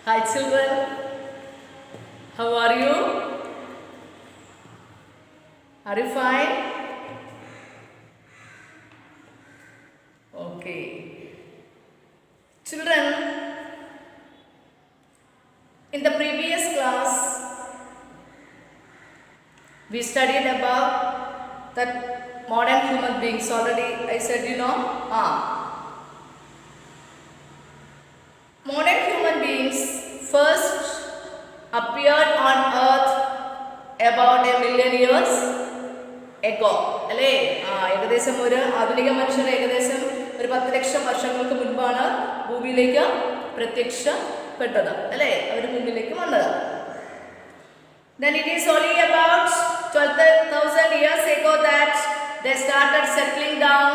Hi children, how are you? Are you fine? Okay. Children, in the previous class, we studied about that modern human beings. Already I said, modern human beings first appeared on earth about a million years ago. അല്ലേ? ഏകദേശം ഒരു ആധുനിക മനുഷ്യർ ഏകദേശം ഒരു 10 ലക്ഷം വർഷങ്ങൾക്ക് മുൻപാണ് ഭൂമിയിലേക്ക് പ്രത്യക്ഷപ്പെട്ടത്. അല്ലേ? അവർ മുന്നിലേക്ക് വന്നത്. Then it is only about 12,000 years ago that they started settling down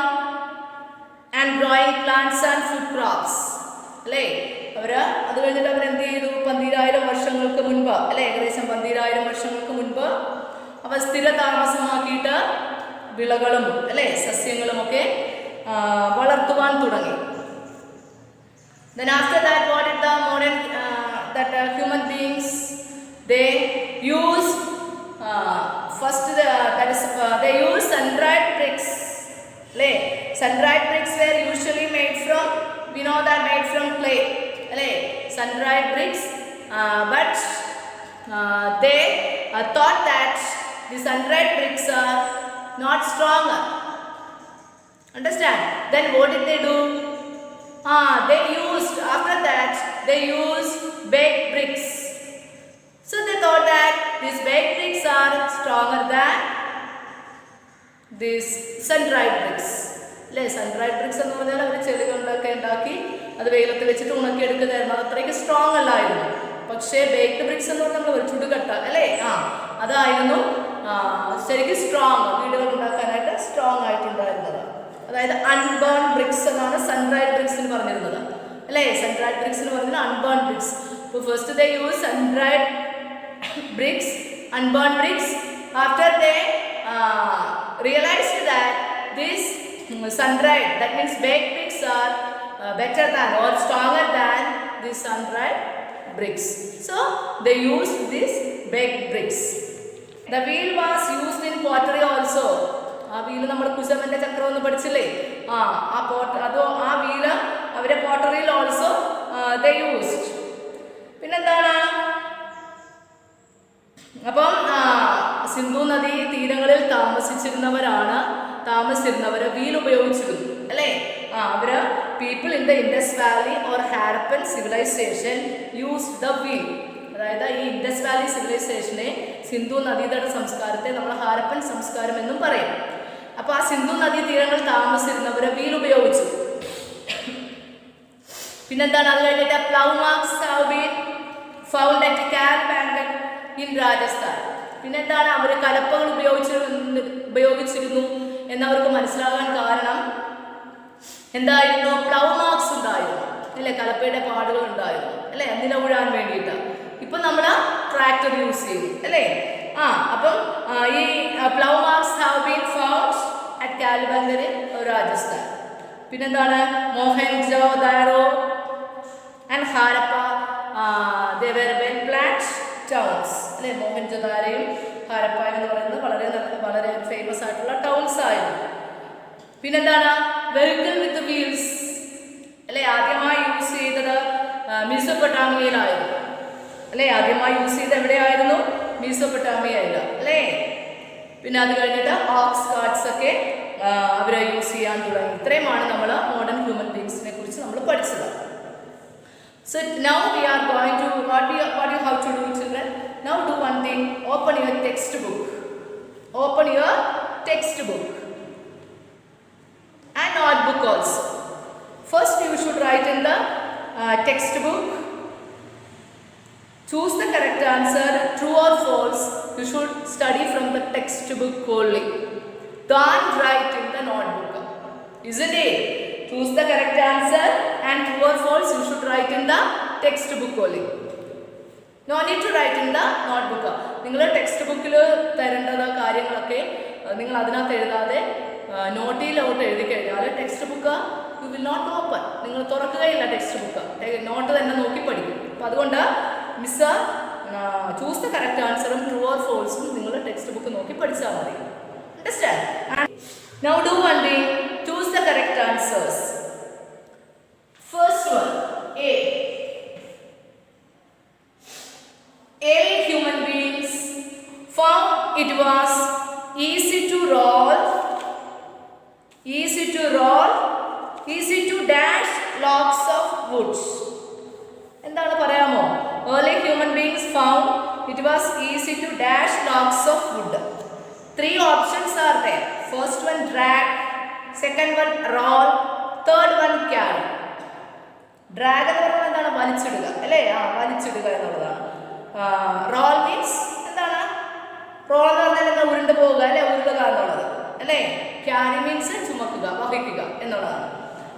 and growing plants and food crops. അല്ലേ? അത് കഴിഞ്ഞിട്ട് അവരെന്ത് ചെയ്തു? 12,000 വർഷങ്ങൾക്ക് മുൻപ്, അല്ലെ, ഏകദേശം 12,000 വർഷങ്ങൾക്ക് മുൻപ് അവർ സ്ഥിര താമസമാക്കിയിട്ട് വിളകളും, അല്ലെ, സസ്യങ്ങളും ഒക്കെ വളർത്തുവാൻ തുടങ്ങി. Then after that, what did the modern human beings, they used they used sun-dried bricks. അല്ലേ? sun-dried bricks were usually made from, we know that, made from clay. അല്ലേ? sun-dried bricks, but they thought that the sun-dried bricks are not stronger. Understand? Then what did they do? They used, after that, they used baked bricks. So they thought that these baked bricks are stronger than these sun-dried bricks. അല്ലേ? sun-dried bricks എന്ന് പറഞ്ഞാൽ അവർ ചെടികളൊക്കെ ഉണ്ടാക്കി അത് വെയിലത്ത് വെച്ചിട്ട് ഉണക്കി എടുക്കുന്നതായിരുന്നു. അത് അത്രയ്ക്ക് സ്ട്രോങ് അല്ലായിരുന്നു. പക്ഷേ ബേക്ക്ഡ് ബ്രിക്സ് എന്ന് പറഞ്ഞാൽ നമ്മൾ ചുടുകട്ട, അല്ലേ, അതായിരുന്നു ശരിക്കും സ്ട്രോങ്, വീടുകൾ ഉണ്ടാക്കാനായിട്ട് സ്ട്രോങ് ആയിട്ടുണ്ടായിരുന്നത്. അതായത് അൺബേൺ ബ്രിക്സ് എന്നാണ് സൺഡ്രൈഡ് ബ്രിക്സിന് പറഞ്ഞിരുന്നത്. അല്ലേ? സൺഡ്രൈഡ് ബ്രിക്സിന് പറഞ്ഞത് അൺബേൺ ബ്രിക്സ്. അപ്പോൾ first they use sun-dried bricks, unburned bricks. After they realized that this sun-dried, that means baked bricks, are better than or stronger than the sun-dried bricks. So they used these baked bricks. The wheel was used in pottery also. ആ wheel നമ്മൾ കുശവന്റെ ചക്രം ഒന്ന് പഠിച്ചില്ലേ? ആ wheel അവരെ പോട്ടറിയിൽ also they used. പിന്നെന്താണ്? അപ്പം സിന്ധു നദീ തീരങ്ങളിൽ താമസിച്ചിരുന്നവർ വീൽ ഉപയോഗിച്ചിരുന്നു. അല്ലേ? അവര് people in the Indus Valley or Harappan civilisation use the wheel. അതായത് ഈ ഇൻഡസ് വാലി സിവിലൈസേഷനെ, സിന്ധു നദീതട സംസ്കാരത്തെ നമ്മൾ ഹാരപ്പൻ സംസ്കാരം എന്നും പറയും. അപ്പോൾ ആ സിന്ധു നദീ തീരങ്ങളിൽ താമസിച്ചിരുന്നവർ വീൽ ഉപയോഗിച്ചു. പിന്നെന്താണ്? അത് കഴിഞ്ഞിട്ട് plough marks have been found at Kalibangan in Rajasthan. പിന്നെന്താണ്? അവർ കലപ്പകൾ ഉപയോഗിച്ചിരുന്നു എന്നവർക്ക് മനസ്സിലാകാൻ കാരണം എന്തായിരുന്നു? പ്ലൗ മാർക്സ് ഉണ്ടായിരുന്നു, അല്ലേ? കലപ്പയുടെ പാടുകൾ ഉണ്ടായിരുന്നു, അല്ലേ? നില ഉഴാൻ വേണ്ടിയിട്ട്. ഇപ്പം നമ്മൾ ട്രാക്ടർ യൂസ് ചെയ്യുന്നു, അല്ലേ? അപ്പം ഈ plough marks have been found at Kalibangan in Rajasthan. പിന്നെന്താണ്? Mohenjodaro and Harappa, they were well planned towns. അല്ലേ? മോഹൻജോദാരയും ഹാരപ്പ എന്ന് പറയുന്നത് വളരെ ഫേമസ് ആയിട്ടുള്ള ടൗൺസ് ആയിരുന്നു. പിന്നെന്താണ്? വെഹിക്കിൾ വിത്ത് വീൽസ്, അല്ലേ? ആദ്യമായി യൂസ് ചെയ്തത് മെസൊപ്പൊട്ടാമിയയിലായിരുന്നു. അല്ലേ? ആദ്യമായി യൂസ് ചെയ്ത് എവിടെയായിരുന്നു? മെസൊപ്പൊട്ടാമിയയില്ല, അല്ലേ? പിന്നെ അത് കഴിഞ്ഞിട്ട് ഓക്സ് കാർട്സ് ഒക്കെ അവരെ യൂസ് ചെയ്യാൻ തുടങ്ങി. ഇത്രയുമാണ് നമ്മൾ മോഡേൺ ഹ്യൂമൻ ബീങ്സിനെ കുറിച്ച് നമ്മൾ പഠിച്ചത്. So now we are going to, what you have to do, children? Now do one thing, open your textbook. Open your textbook and notebook also. First you should write in the textbook. Choose the correct answer, true or false. You should study from the textbook only. Don't write in the notebook. Isn't it? Choose the correct answer and true or false you should write in the textbook only. No need to write in the notebook. നിങ്ങൾ text ബുക്കിൽ തരേണ്ടത് കാര്യങ്ങളൊക്കെ നിങ്ങൾ അതിനകത്ത് എഴുതാതെ നോട്ടിലോട്ട് എഴുതി കഴിഞ്ഞാൽ text book you will not open. നിങ്ങൾ തുറക്കുകയില്ല ടെക്സ്റ്റ് ബുക്ക്, നോട്ട് തന്നെ നോക്കി പഠിക്കും. അപ്പോൾ അതുകൊണ്ട് മിസ് ചൂസ് ദ കറക്റ്റ് ആൻസറും ട്രൂ ഓർ ഫോൾസും നിങ്ങൾ ടെക്സ്റ്റ് ബുക്ക് നോക്കി പഠിച്ചാൽ മതി. Understand? Now do one thing, choose the correct answers. First one, A. Early human beings found it was easy to roll, easy to dash logs of wood. എന്താണ് പറയാമോ? Early human beings found it was easy to dash logs of wood. 3 options are there. First one drag, second one roll, third one carry. Drag എന്ന് പറഞ്ഞാൽ എന്താണ്? വലിച്ചിടുക അല്ലേ? വലിച്ചിടുക എന്നുള്ളതാണ്. Role means എന്താണ്? Role എന്ന് പറഞ്ഞാൽ എന്താ? ഉരുണ്ട് പോവുക അല്ലെ? ഉരുളുക എന്നുള്ളത് അല്ലേ? ക്യാരി മീൻസ് ചുമക്കുക, വഹിക്കുക എന്നുള്ളതാണ്.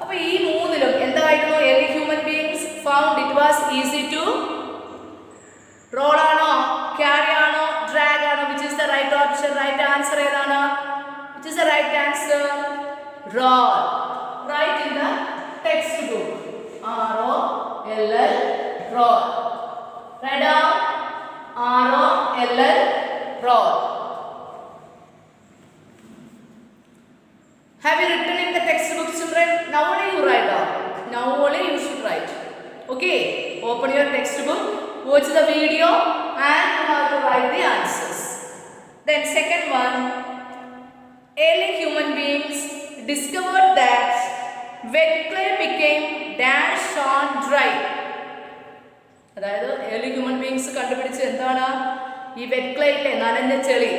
അപ്പൊ ഈ മൂന്നിലും എന്തായിരുന്നു? Early human beings found it was easy to roll ആണോ, ക്യാരി ആണോ, ഡ്രാഗ് ആണോ? Which is the right option? Right answer ഏതാണ്? Which is the right answer? Roll. Write in the textbook. ROLL, roll. Write down ROLL, roll. Have you written in the textbook, children? Now only you write down. Now only you should write. Okay. Open your textbook, watch the video, and you have to write the answers. Then second one, early human beings discovered that wet clay became dash on dry. അതായത് early human beings കണ്ടുപിടിച്ച് എന്താണ്? ഈ wet clay ഇല്ലേ, നനഞ്ഞ ചെളി,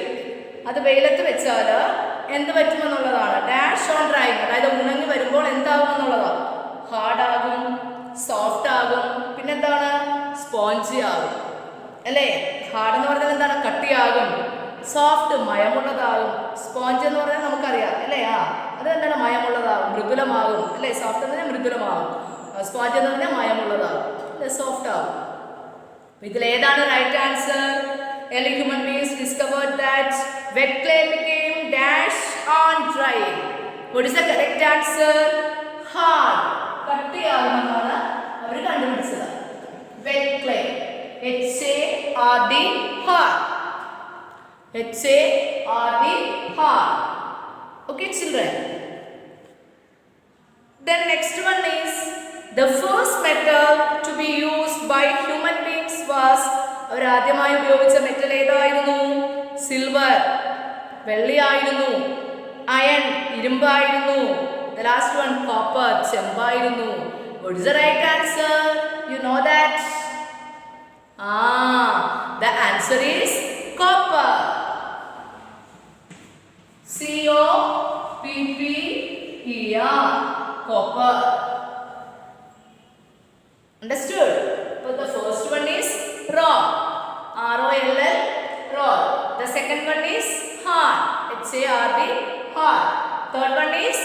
അത് വെയിലത്ത് വെച്ചാൽ എന്ത് പറ്റുമെന്നുള്ളതാണ്. ഡാഷ് ഓൺ ഡ്രൈങ്, അതായത് ഉണങ്ങി വരുമ്പോൾ എന്താകും എന്നുള്ളതാണ്. ഹാർഡാകും, സോഫ്റ്റ് ആകും, പിന്നെന്താണ്? സ്പോഞ്ചി ആകും അല്ലേ? ഹാർഡ് എന്ന് പറഞ്ഞാൽ എന്താണ്? കട്ടിയാകും. സോഫ്റ്റ് മയമുള്ളതാകും. സ്പോഞ്ച് എന്ന് പറഞ്ഞാൽ നമുക്കറിയാം അല്ലേ? അത് എന്താണ്? മയമുള്ളതാകും, മൃദുലമാകും അല്ലേ? സോഫ്റ്റ് എന്ന് പറഞ്ഞാൽ മൃദുലമാകും, സ്പോഞ്ച് എന്ന് പറഞ്ഞാൽ മയമുള്ളതാകും, സോഫ്റ്റ് ആകും. ഇതിലേതാണ് right answer? Early human beings discovered that wet clay became dash on drying. What is the correct answer? Hard. കട്ടിയാകുമെന്നാണ് അവർ കണ്ടുപിടിച്ചത്. Wet clay. HARD, hard. HARD, hard. Okay, children. Then next one is the first metal to be used by human beings was, അവർ ആദ്യമായി ഉപയോഗിച്ച metal ഏതായിരുന്നു? Silver, വെള്ളിയായിരുന്നു. Iron, ഇരുമ്പായിരുന്നു. The last one copper, ചെമ്പായിരുന്നു. What is the right answer? You know that? The answer is copper. COPPER, copper. Understood? But the first one is roll, ROLL, roll. The second one is hard, HARD, hard. Third one is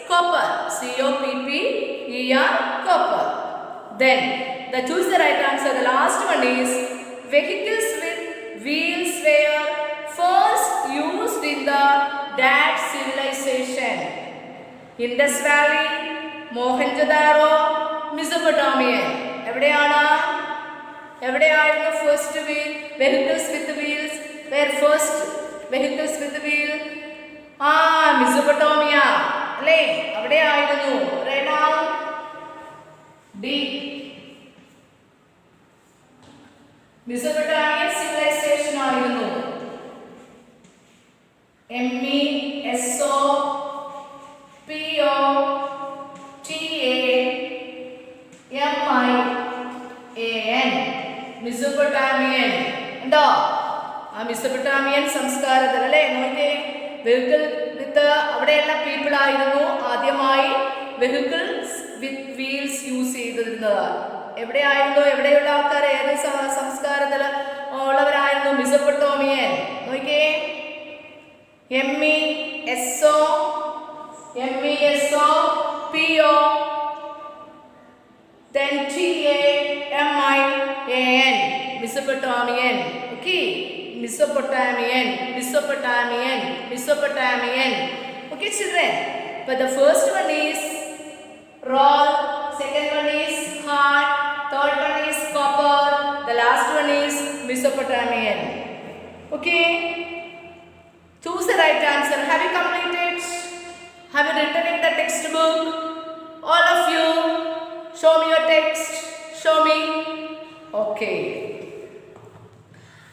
copper, COPPER, copper. Then choose the right answer. The last one is vehicles with wheels were first used in the that civilization. Indus Valley, Mohenjo-daro, Mesopotamia. എവിടെയായിരുന്നു first wheel? Vehicles with wheels where first vehicles with wheel? Mesopotamia അല്ലേ? അവിടെയായിരുന്നു. ഡി, Mesopotamian civilisation ആയിരുന്നു. MESOPOTAMIAN, Mesopotamian. ഉണ്ടോ? Mesopotamian സംസ്കാരത്തിൽ അല്ലേ? നോക്കിയേ, vehicle വിത്ത് അവിടെയുള്ള പീപ്പിൾ ആയിരുന്നു ആദ്യമായി വെഹിക്കിൾസ് വിത്ത് വീൽസ് യൂസ് ചെയ്തിരുന്നത്. എവിടെയായിരുന്നു? എവിടെയുള്ള ആൾക്കാർ? ഏത് സംസ്കാരത്തിൽ ഉള്ളവരായിരുന്നു? മെസൊപ്പൊട്ടേമിയൻ. നോക്കിയേ, MESOPO, then TAMIAN, Mesopotamian. Okay, Mesopotamian. Okay, children. But the first one is roll, second one is hard, third one is copper, Mesopotamian. Okay. Choose the right answer. Have you completed? Have you written in the textbook? All of you, show me your text. Show me. Okay.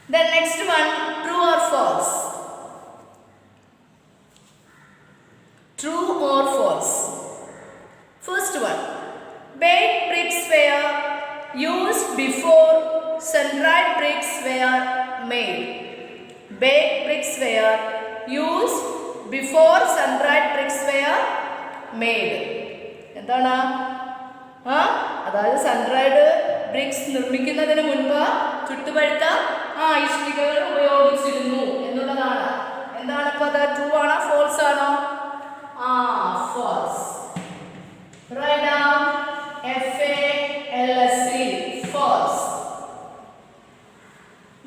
Then next one, true or false? True or false? First one, baked bricks were used before sun-dried bricks were made. Baked bricks were used before sun-dried bricks were made. എന്താണ്? അതായത് sun-dried BRICS നിർമ്മിക്കുന്നതിന് മുൻപ് ചുട്ടുപഴുത്ത ഇഷ്ടികകൾ ഉപയോഗിച്ചിരുന്നു എന്നുള്ളതാണ്. എന്താണ് അപ്പോൾ അത്? True ആണോ ഫോൾസ് ആണോ? False. Write down FALSE. False.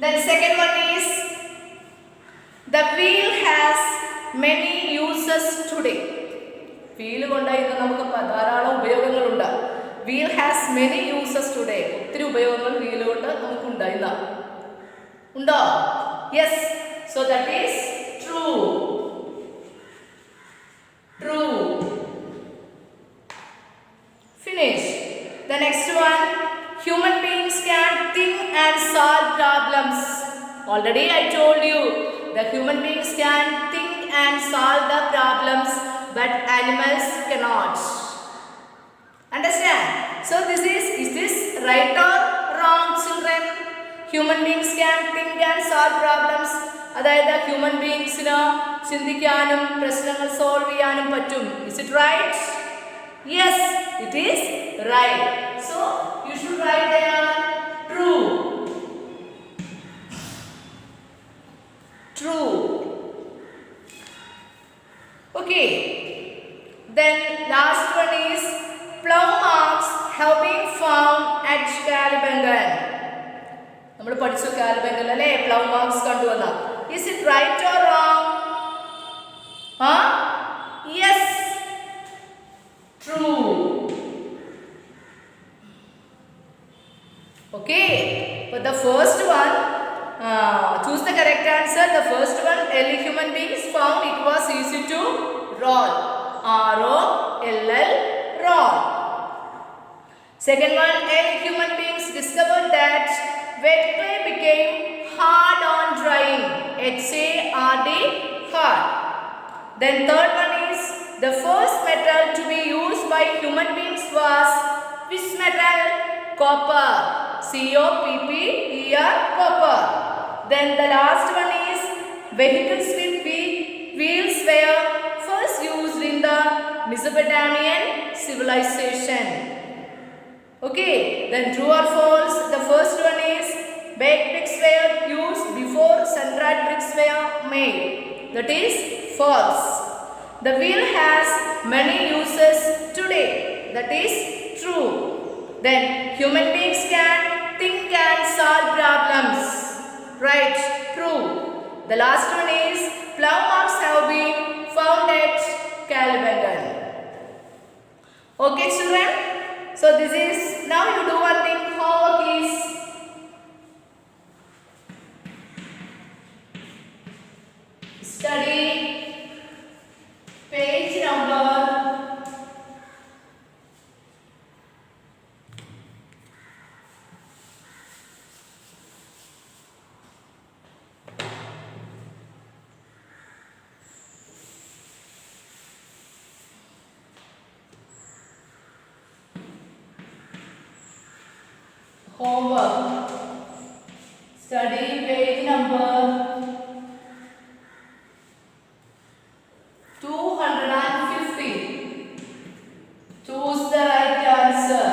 Then second one is the wheel has many uses today. Wheel കൊണ്ട് ഇന്ന് നമുക്ക് ധാരാളം ഉപയോഗങ്ങളുണ്ട്. Wheel has many uses today. ഒത്തിരി ഉപയോഗങ്ങൾ വീൽ കൊണ്ട് നമുക്ക് ഉണ്ടായില്ല. ഉണ്ടോ? Yes. So that is true. True. Finish. The next one, human beings can think and solve problems. Already I told you the human beings can think and solve the problems, but animals cannot. Understand? So this is this right or wrong, children? Human beings can think and solve problems. അതായത് human ബീയിങ്സിന് ചിന്തിക്കാനും പ്രശ്നങ്ങൾ solve ചെയ്യാനും പറ്റും. Is it right? Yes, it is right. So you should write there true. True. Okay. Then last one is plough marks have been found at Kalibangan. നമ്മൾ പഠിച്ചു കാലിബംഗൻ അല്ലേ? plough marks കണ്ടുവന്ന. Is it right or wrong? Yes. True. Okay. But the first one, choose the correct answer. The first one, early human beings found it was easy to roll. ROLL, roll. Second one, early human beings discovered that wet clay became hard on drying. HARD, hard. Then third one is the first metal to be used by human beings was which metal? Copper. COPPER, copper. Then the last one is vehicles with wheels were first used in the Mesopotamian civilization. Okay, then true or false? The first one is baked bricks were used before sun-dried bricks were made. That is false. The wheel has many uses today. That is true. Then human beings can think and solve problems. Right, true. The last one is plough marks have been found at Kalibangan. Okay, children. So this is, now you do one thing. Homework is study page number 250. Choose the right answer.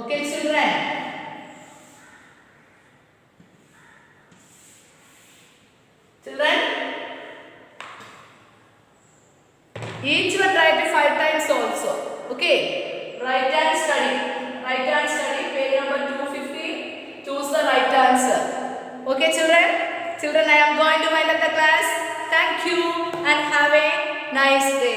Okay, children. Children, each one write it 5 times also. Okay, write and study. Write and study. Page number 250. Choose the right answer. Okay, children. Children, I am going to wind up the class. Thank you and have a nice day.